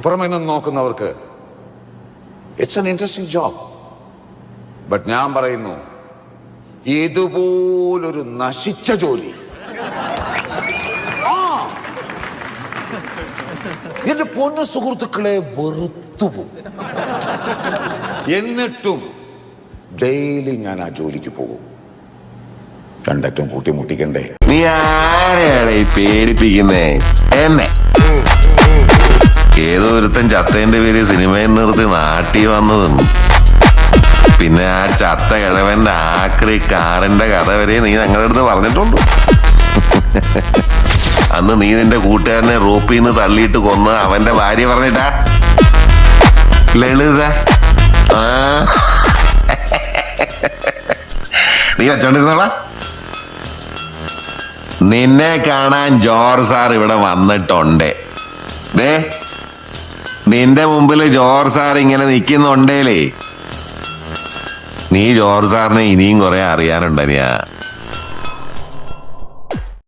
പുറമെ നിന്ന് നോക്കുന്നവർക്ക് it's an interesting job. But ഞാൻ പറയുന്നു, ഇതുപോലൊരു നശിച്ച ജോലി എന്റെ പൊന്ന സുഹൃത്തുക്കളെ വെറുത്തുപോകും. എന്നിട്ടും ഡെയിലി ഞാൻ ആ ജോലിക്ക് പോകും. രണ്ടറ്റം കൂട്ടി മുട്ടിക്കണ്ടേ? നീ ആരെയാണ് ഈ പേടിപ്പിക്കുന്നേ? എന്നെ ഏതോ ഒരുത്തൻ ചത്തേന്റെ പേര് സിനിമയിൽ നിർത്തി നാട്ടി വന്നതും പിന്നെ ആ ചത്ത കിഴവന്റെ ആക്രി കാറിന്റെ കഥ വരെ നീ ഞങ്ങളുടെ അടുത്ത് പറഞ്ഞിട്ടുണ്ട്. അന്ന് നീ നിന്റെ കൂട്ടുകാരനെ റോപ്പിൽ നിന്ന് തള്ളിയിട്ട് കൊന്ന് അവന്റെ ഭാര്യ പറഞ്ഞിട്ടാ ലളിത. ആ നീ വച്ചോണ്ടിരുന്നോളാ. നിന്നെ കാണാൻ ജോർജ് സാർ ഇവിടെ വന്നിട്ടുണ്ട്. ദേ നിന്റെ മുമ്പിൽ ജോർജ് സാർ ഇങ്ങനെ നിൽക്കുന്നുണ്ടേലേ, നീ ജോർജ് സാറിനെ ഇനിയും കുറെ അറിയാനുണ്ടനിയാ.